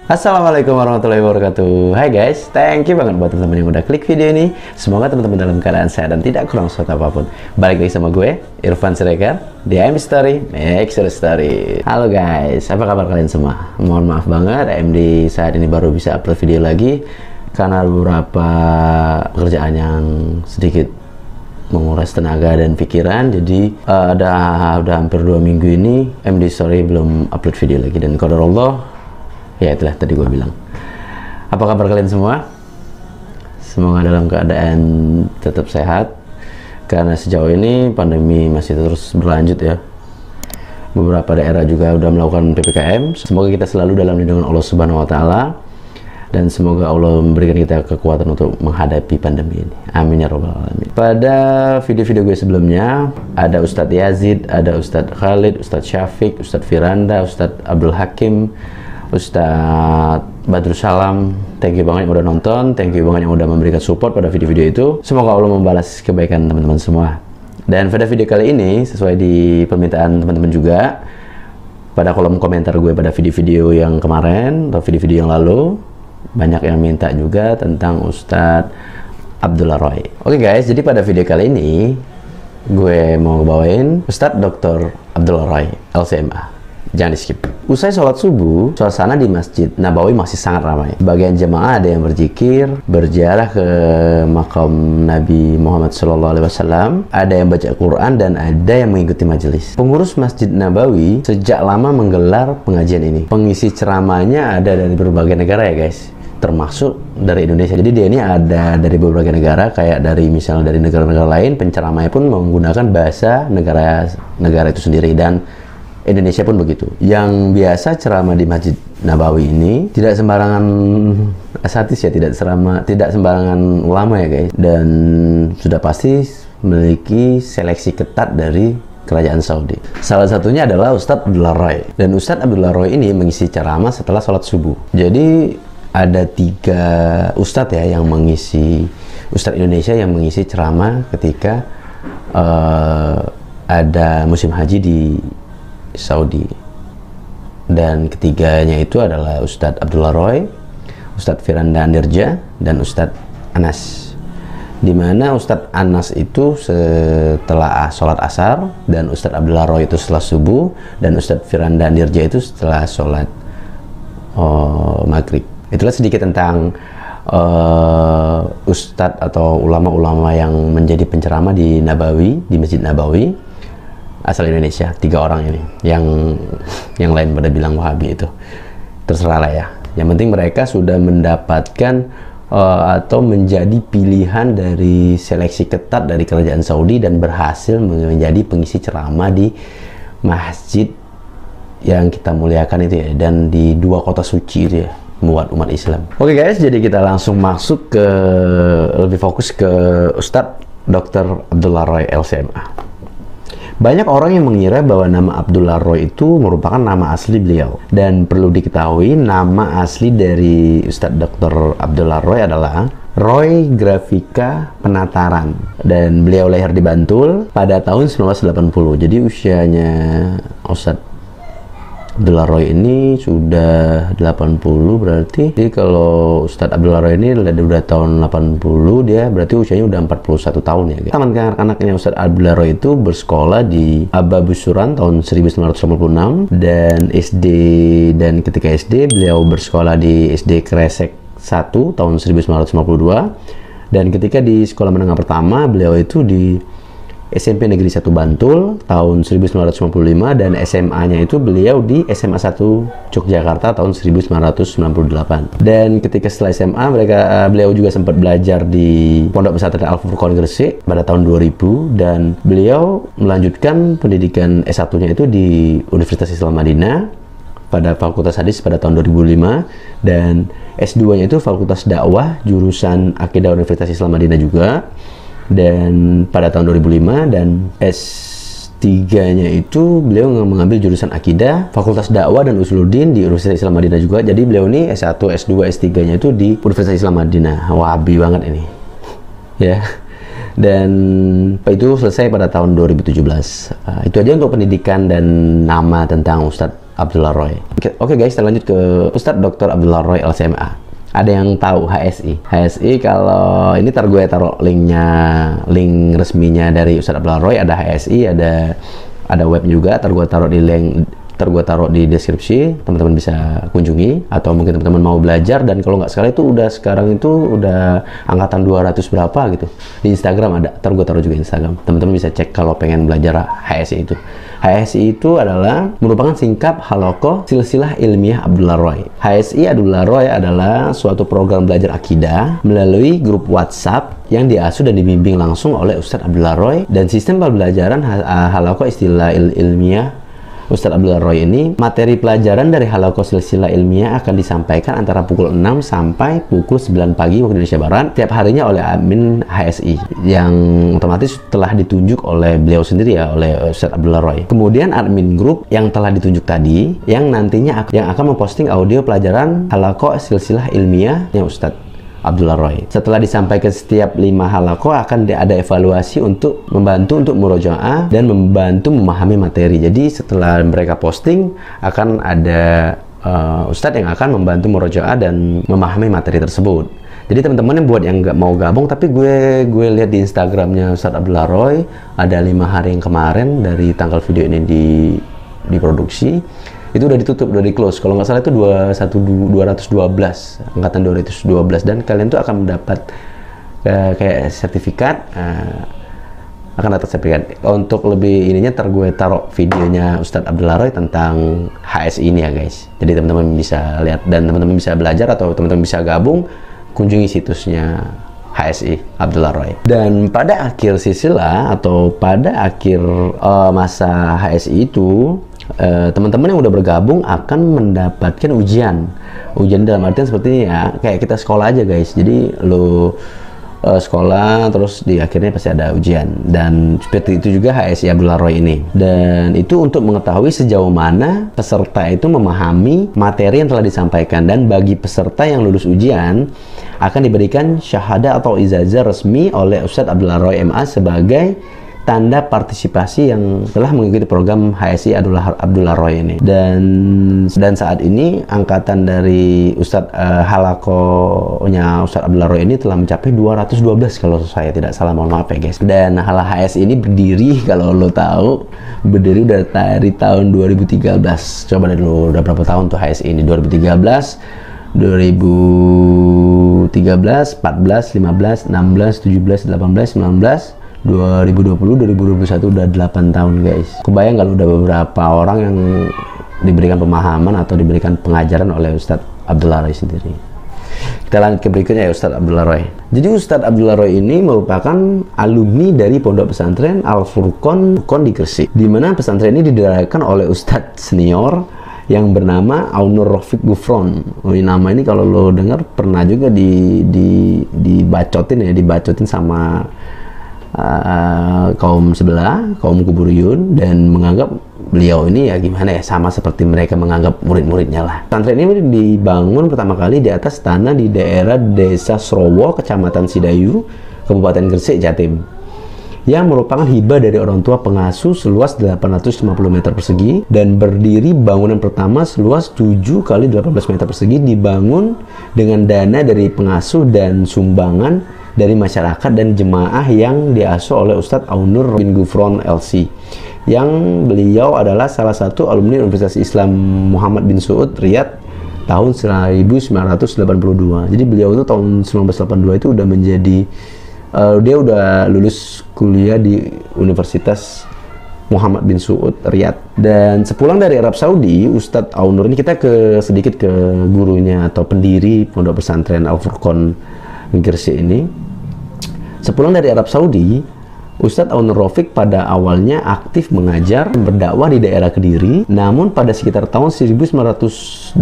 Assalamualaikum warahmatullahi wabarakatuh. Hai guys, thank you banget buat teman-teman yang udah klik video ini. Semoga teman-teman dalam keadaan sehat dan tidak kurang suatu apapun. Balik lagi sama gue, Irfan Siregar, di AMD Story, Make Your Story. Halo guys, apa kabar kalian semua? Mohon maaf banget, AMD saat ini baru bisa upload video lagi karena beberapa pekerjaan yang sedikit menguras tenaga dan pikiran. Jadi udah hampir 2 minggu ini AMD Story belum upload video lagi, dan qadarullah, ya itulah tadi gue bilang. Apa kabar kalian semua? Semoga dalam keadaan tetap sehat, karena sejauh ini pandemi masih terus berlanjut ya. Beberapa daerah juga udah melakukan PPKM. Semoga kita selalu dalam lindungan Allah Subhanahu wa Ta'ala, dan semoga Allah memberikan kita kekuatan untuk menghadapi pandemi ini. Amin ya robbal alamin. Pada video-video gue sebelumnya ada Ustadz Yazid, ada Ustadz Khalid, Ustadz Syafiq, Ustadz Firanda, Ustadz Abdul Hakim, Ustadz Badrus Salam. Thank you banget yang udah nonton, thank you banget yang udah memberikan support pada video-video itu. Semoga Allah membalas kebaikan teman-teman semua. Dan pada video kali ini, sesuai di permintaan teman-teman juga, pada kolom komentar gue pada video-video yang kemarin atau video-video yang lalu, banyak yang minta juga tentang Ustadz Abdullah Roy. Oke guys, jadi pada video kali ini gue mau bawain Ustadz Dr. Abdullah Roy, LCMA. Jangan di skip. Usai sholat subuh, suasana di Masjid Nabawi masih sangat ramai. Bagian jemaah ada yang berzikir, berziarah ke makam Nabi Muhammad SAW, ada yang baca Quran, dan ada yang mengikuti majelis. Pengurus Masjid Nabawi sejak lama menggelar pengajian ini. Pengisi ceramahnya ada dari berbagai negara ya guys, termasuk dari Indonesia. Jadi dia ini ada dari berbagai negara, kayak dari misalnya dari negara-negara lain, penceramahnya pun menggunakan bahasa negara itu sendiri, dan Indonesia pun begitu. Yang biasa ceramah di Masjid Nabawi ini tidak sembarangan asatis ya, tidak sembarangan ulama ya guys, dan sudah pasti memiliki seleksi ketat dari kerajaan Saudi. Salah satunya adalah Ustadz Abdullah Roy, dan Ustadz Abdullah Roy ini mengisi ceramah setelah sholat subuh. Jadi ada 3 ustadz ya yang mengisi, Ustadz Indonesia yang mengisi ceramah ketika ada musim haji di Saudi. Dan ketiganya itu adalah Ustadz Abdullah Roy, Ustadz Firanda Andirja, dan Ustadz Anas. Dimana Ustadz Anas itu setelah sholat asar, dan Ustadz Abdullah Roy itu setelah subuh, dan Ustadz Firanda Andirja itu setelah sholat maghrib. Itulah sedikit tentang Ustadz atau ulama-ulama yang menjadi penceramah di Nabawi, di Masjid Nabawi, asal Indonesia. 3 orang ini, yang lain pada bilang Wahabi, itu terserah lah ya. Yang penting mereka sudah mendapatkan atau menjadi pilihan dari seleksi ketat dari kerajaan Saudi, dan berhasil menjadi pengisi ceramah di masjid yang kita muliakan itu ya, dan di 2 kota suci itu ya, buat umat Islam. Oke guys, jadi kita langsung masuk ke lebih fokus ke Ustadz Dr. Abdullah Roy LCMA. Banyak orang yang mengira bahwa nama Abdullah Roy itu merupakan nama asli beliau. Dan perlu diketahui, nama asli dari Ustadz Dr. Abdullah Roy adalah Roy Grafika Penataran. Dan beliau lahir di Bantul pada tahun 1980. Jadi usianya Ustadz Abdullah Roy ini sudah 80 berarti. Jadi kalau Ustadz Abdullah Roy ini udah tahun 80, dia berarti usianya udah 41 tahun ya guys. Taman kanak-kanaknya Ustadz Abdullah Roy itu bersekolah di Aba Busuran tahun 1956, dan SD, dan ketika SD beliau bersekolah di SD Kresek 1 tahun 1952, dan ketika di sekolah menengah pertama beliau itu di SMP Negeri 1 Bantul tahun 1995, dan SMA-nya itu beliau di SMA 1 Yogyakarta tahun 1998. Dan ketika setelah SMA beliau juga sempat belajar di Pondok Pesantren Al Furqon Gresik pada tahun 2000, dan beliau melanjutkan pendidikan S1-nya itu di Universitas Islam Madinah pada Fakultas Hadis pada tahun 2005, dan S2-nya itu Fakultas Dakwah jurusan Akidah Universitas Islam Madinah juga, dan pada tahun 2005, dan S3-nya itu beliau mengambil jurusan Akidah, Fakultas Dakwah dan Usuluddin di Universitas Islam Madinah juga. Jadi beliau ini S1, S2, S3-nya itu di Universitas Islam Madinah. Wahabi banget ini. Ya. Dan itu selesai pada tahun 2017. Itu aja untuk pendidikan dan nama tentang Ustadz Abdullah Roy. Oke guys, kita lanjut ke Ustadz Dr. Abdullah Roy LCMA. Ada yang tahu HSI? HSI kalau ini gue taruh linknya, link resminya dari Ustadz Abdullah Roy. Ada HSI, ada web juga. Gue taruh di link. Gue taruh di deskripsi, teman-teman bisa kunjungi, atau mungkin teman-teman mau belajar. Dan kalau nggak salah itu sekarang itu udah angkatan 200 berapa gitu. Di Instagram ada, gue taruh juga Instagram. Teman-teman bisa cek kalau pengen belajar HSI itu. HSI itu adalah merupakan singkat Halaqah Silsilah Ilmiah Abdullah Roy. HSI Abdullah Roy adalah suatu program belajar akidah melalui grup WhatsApp yang diasuh dan dibimbing langsung oleh Ustadz Abdullah Roy. Dan sistem pembelajaran Halaqah Istilah Ilmiah Ustadz Abdullah Roy ini, materi pelajaran dari Halaqah Silsilah Ilmiah akan disampaikan antara pukul 6 sampai pukul 9 pagi waktu Indonesia Barat tiap harinya oleh admin HSI yang otomatis telah ditunjuk oleh beliau sendiri ya, oleh Ustadz Abdullah Roy. Kemudian admin grup yang telah ditunjuk tadi yang nantinya yang akan memposting audio pelajaran Halaqah Silsilah Ilmiah yang Ustadz Abdullah Roy. Setelah disampaikan setiap 5 halaqah akan ada evaluasi untuk membantu untuk murojaah dan membantu memahami materi. Jadi setelah mereka posting akan ada Ustadz yang akan membantu murojaah dan memahami materi tersebut. Jadi teman-teman yang buat yang nggak mau gabung, tapi gue lihat di Instagramnya Ustadz Abdullah Roy ada 5 hari yang kemarin dari tanggal video ini diproduksi. Itu udah ditutup, udah di close. Kalau nggak salah itu 212 angkatan 212, dan kalian tuh akan mendapat kayak sertifikat, akan dapat sertifikat. Untuk lebih ininya gue taruh videonya Ustadz Abdullah Roy tentang HSI ini ya guys. Jadi teman-teman bisa lihat dan teman-teman bisa belajar atau teman-teman bisa gabung, kunjungi situsnya HSI Abdullah Roy. Dan pada akhir silsilah atau pada akhir masa HSI itu, teman-teman yang udah bergabung akan mendapatkan ujian dalam artian seperti ini ya, kayak kita sekolah aja guys. Jadi lo sekolah terus di akhirnya pasti ada ujian, dan seperti itu juga HSI Abdullah Roy ini. Dan itu untuk mengetahui sejauh mana peserta itu memahami materi yang telah disampaikan, dan bagi peserta yang lulus ujian akan diberikan syahadah atau ijazah resmi oleh Ustadz Abdullah Roy MA sebagai tanda partisipasi yang telah mengikuti program HSI Abdullah Roy ini. Dan saat ini angkatan dari Ustadz halaqahnya Ustadz Abdullah Roy ini telah mencapai 212 kalau saya tidak salah, mohon maaf ya guys. Dan HSI ini berdiri, kalau lo tahu, berdiri udah dari tahun 2013. Coba deh lo, udah berapa tahun tuh HSI ini? 2013, 14, 15, 16, 17, 18, 19, 2020, 2021 udah 8 tahun guys. Kebayang kalau udah beberapa orang yang diberikan pemahaman atau diberikan pengajaran oleh Ustadz Abdullah Roy sendiri. Kita lanjut ke berikutnya ya, Ustadz Abdullah Roy. Jadi Ustadz Abdullah Roy ini merupakan alumni dari Pondok Pesantren Al Furqon di Gresik, di mana pesantren ini didirikan oleh Ustadz senior yang bernama Aunur Rafiq Gufron. Nama ini kalau lo dengar pernah juga dibacotin sama kaum sebelah, kaum Kuburiyun, dan menganggap beliau ini ya gimana ya, sama seperti mereka menganggap murid-muridnya lah. Pesantren ini dibangun pertama kali di atas tanah di daerah Desa Srowo, Kecamatan Sidayu, Kabupaten Gresik, Jatim, yang merupakan hibah dari orang tua pengasuh seluas 850 meter persegi, dan berdiri bangunan pertama seluas 7 kali 18 meter persegi dibangun dengan dana dari pengasuh dan sumbangan dari masyarakat dan jemaah yang diasuh oleh Ustadz Aunur bin Gufron LC, yang beliau adalah salah satu alumni Universitas Islam Muhammad bin Saud Riyadh tahun 1982. Jadi beliau itu tahun 1982 itu udah menjadi dia udah lulus kuliah di Universitas Muhammad bin Saud Riyadh. Dan sepulang dari Arab Saudi, Ustadz Aunur ini, kita sedikit ke gurunya atau pendiri Pondok Pesantren Al Furqon Gresik ini. Sepulang dari Arab Saudi, Ustadz Aunur Rafiq pada awalnya aktif mengajar dan berdakwah di daerah Kediri. Namun pada sekitar tahun 1989,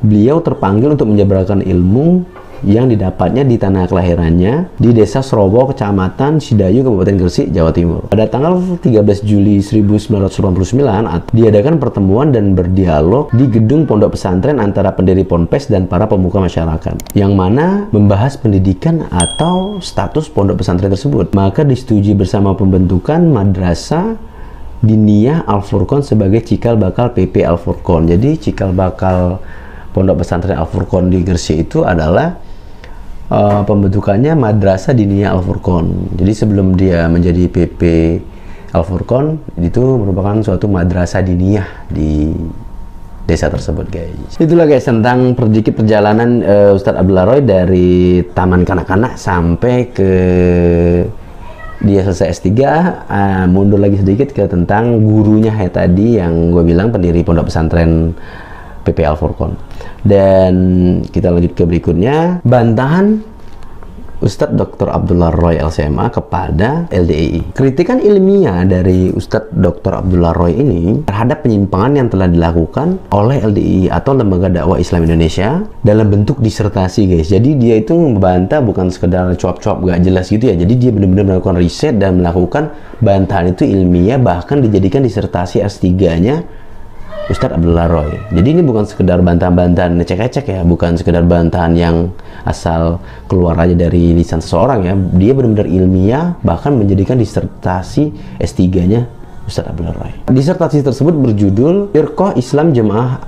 beliau terpanggil untuk menyebarkan ilmu yang didapatnya di tanah kelahirannya di Desa Srowo, Kecamatan Sidayu, Kabupaten Gresik, Jawa Timur. Pada tanggal 13 Juli 1999 diadakan pertemuan dan berdialog di gedung pondok pesantren antara pendiri ponpes dan para pemuka masyarakat, yang mana membahas pendidikan atau status pondok pesantren tersebut. Maka disetujui bersama pembentukan madrasah Diniyah Al Furqon sebagai cikal bakal PP Al Furqon. Jadi cikal bakal Pondok Pesantren Al Furqon di Gresik itu adalah pembentukannya Madrasah Diniyah Al Furqon. Jadi sebelum dia menjadi PP Al Furqon, itu merupakan suatu madrasah diniyah di desa tersebut, guys. Itulah guys tentang sedikit perjalanan Ustadz Abdullah Roy dari taman kanak-kanak sampai ke dia selesai S3, mundur lagi sedikit ke tentang gurunya tadi yang gue bilang pendiri Pondok Pesantren PP Al Furqon. Dan kita lanjut ke berikutnya, bantahan Ustadz Dr. Abdullah Roy LCMA kepada LDII. Kritikan ilmiah dari Ustadz Dr. Abdullah Roy ini terhadap penyimpangan yang telah dilakukan oleh LDII atau Lembaga Dakwah Islam Indonesia dalam bentuk disertasi, guys. Jadi dia itu membantah bukan sekedar cuap-cuap gak jelas gitu ya. Jadi dia benar-benar melakukan riset dan melakukan bantahan itu ilmiah, bahkan dijadikan disertasi S3-nya Ustadz Abdullah Roy. Jadi ini bukan sekedar bantahan-bantahan ecek-ecek ya, bukan sekedar bantahan yang asal keluar aja dari lisan seseorang ya. Dia benar-benar ilmiah, bahkan menjadikan disertasi S3-nya Ustadz Abdullah Roy. Disertasi tersebut berjudul Firqah Islam Jamaah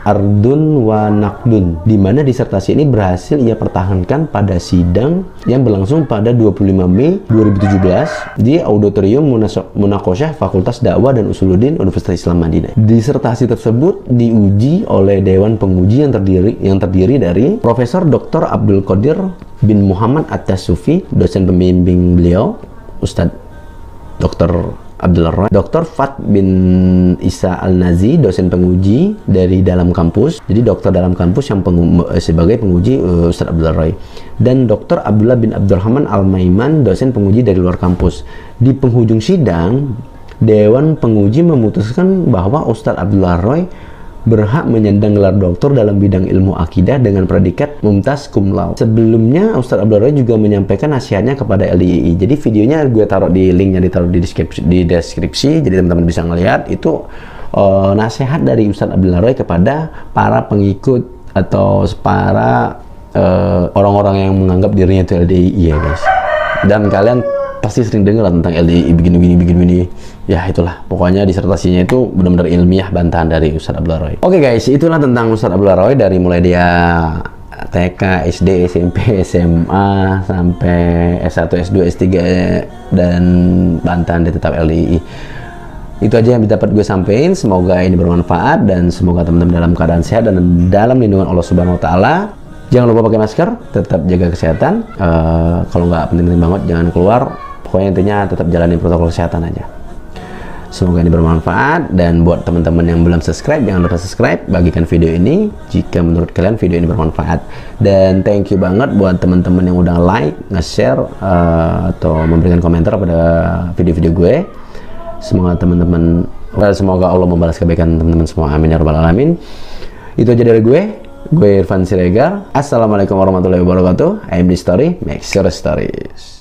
Ardun wa Naqdun, di mana disertasi ini berhasil ia pertahankan pada sidang yang berlangsung pada 25 Mei 2017 di Auditorium Munaqosyah Fakultas Dakwah dan Usuluddin Universitas Islam Madinah. Disertasi tersebut diuji oleh Dewan Penguji yang terdiri dari Profesor Dr. Abdul Qadir bin Muhammad At-Tasufi, dosen pembimbing beliau, Ustadz Dr. Abdullah Roy, Dr. Fat bin Isa Al-Nazi, dosen penguji dari dalam kampus. Jadi dokter dalam kampus yang sebagai penguji Ustadz Abdullah Roy, dan Dr. Abdullah bin Abdurrahman Al-Maiman, dosen penguji dari luar kampus. Di penghujung sidang, Dewan Penguji memutuskan bahwa Ustadz Abdullah Roy berhak menyandang gelar doktor dalam bidang ilmu akidah dengan predikat mumtaz cum laude. Sebelumnya Ustadz Abdullah Roy juga menyampaikan nasihatnya kepada LDII. Jadi videonya gue taruh di linknya, ditaruh di deskripsi, jadi teman-teman bisa ngelihat itu nasihat dari Ustadz Abdullah Roy kepada para pengikut atau para orang-orang yang menganggap dirinya itu LDII ya guys. Dan kalian pasti sering dengar tentang LDII begini. Ya itulah, pokoknya disertasinya itu benar-benar ilmiah, bantahan dari Ustadz Abdullah Roy. Oke guys, itulah tentang Ustadz Abdullah Roy dari mulai dia TK, SD, SMP, SMA sampai S1, S2, S3 dan bantahan dia tetap LDII. Itu aja yang dapat gue sampaikan. Semoga ini bermanfaat dan semoga teman-teman dalam keadaan sehat dan dalam lindungan Allah Subhanahu wa taala. Jangan lupa pakai masker, tetap jaga kesehatan. Kalau nggak penting-penting banget jangan keluar. Pokoknya intinya tetap jalani protokol kesehatan aja. Semoga ini bermanfaat, dan buat teman-teman yang belum subscribe, jangan lupa subscribe, bagikan video ini jika menurut kalian video ini bermanfaat. Dan thank you banget buat teman-teman yang udah like, nge-share, atau memberikan komentar pada video-video gue. Semoga Allah membalas kebaikan teman-teman semua. Amin ya rabbal alamin. Itu aja dari gue Irfan Siregar. Assalamualaikum warahmatullahi wabarakatuh. I am the story, make your stories.